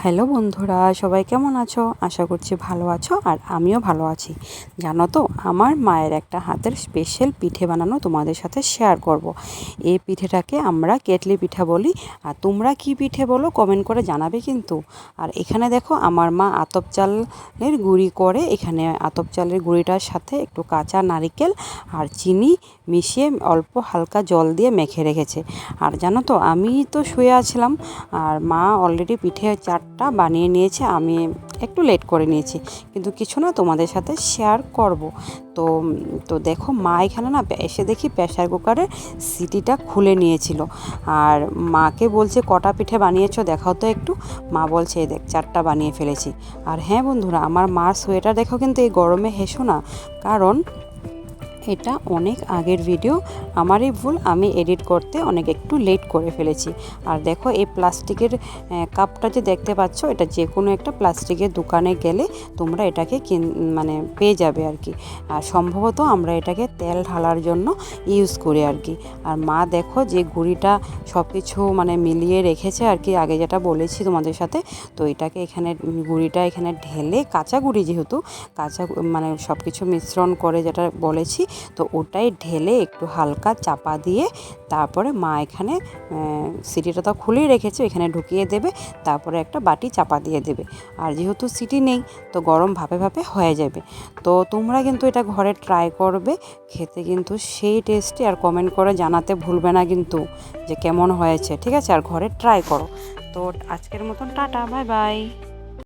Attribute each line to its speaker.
Speaker 1: Hello বন্ধুরা, সবাই কেমন আছো? আশা করছি ভালো আছো আর আমিও ভালো আছি। জানো তো, আমার মায়ের একটা হাতের স্পেশাল পিঠে বানানো তোমাদের সাথে শেয়ার করব। এই পিঠেটাকে আমরা কেটলি পিঠা বলি, আর তোমরা কি পিঠে বলো কমেন্ট করে জানাবে কিন্তু। আর এখানে দেখো, আমার মা আতপ চালের গুঁড়ি করে, এখানে আতপ চালের গুঁড়িটার সাথে একটু কাঁচা নারকেল আর চিনি মিশিয়ে অল্প হালকা জল দিয়ে মেখে রেখেছে। আর জানো তো, আমি তো শুয়ে আছিলাম আর মা অলরেডি পিঠে চারটা বানিয়ে নিয়েছে, আমি একটু লেট করে নিয়েছি, কিন্তু কিছু না, তোমাদের সাথে শেয়ার করব। তো তো দেখো, মা এখানে না এসে দেখি প্রেসার কুকারের সিটিটা খুলে নিয়েছিল। আর মাকে বলছে, কটা পিঠে বানিয়েছো দেখাও তো একটু। মা বলছে, এই দেখ, চারটা বানিয়ে ফেলেছি। আর হ্যাঁ বন্ধুরা, আমার মার সোয়েটার দেখো কিন্তু এই গরমে হেসো না, কারণ এটা অনেক আগের ভিডিও, আমারই ভুল, আমি এডিট করতে অনেক একটু লেট করে ফেলেছি। আর দেখো, এই প্লাস্টিকের কাপটা যে দেখতে পাচ্ছ, এটা যে কোনো একটা প্লাস্টিকের দোকানে গেলে তোমরা এটাকে মানে পেয়ে যাবে আর কি। আর সম্ভবত আমরা এটাকে তেল ঢালার জন্য ইউজ করি আর কি। আর মা দেখো যে গুঁড়িটা সব কিছু মানে মিলিয়ে রেখেছে আর কি, আগে যেটা বলেছি তোমাদের সাথে। তো এটাকে এখানে গুঁড়িটা এখানে ঢেলে, কাঁচা গুঁড়ি যেহেতু, কাঁচা মানে সব কিছু মিশ্রণ করে যেটা বলেছি, তো ওটাই ঢেলে একটু হালকা চাপা দিয়ে তারপরে মা এখানে সিটিটা তো খুলেই রেখেছে, এখানে ঢুকিয়ে দেবে, তারপরে একটা বাটি চাপা দিয়ে দেবে। আর যেহেতু সিটি নেই, তো গরম ভাপে ভাপে হয়ে যাবে। তো তোমরা কিন্তু এটা ঘরে ট্রাই করবে, খেতে কিন্তু সেই টেস্টি। আর কমেন্ট করে জানাতে ভুলবে না কিন্তু যে কেমন হয়েছে, ঠিক আছে? আর ঘরে ট্রাই করো। তো আজকের মতন টাটা, বাই বাই।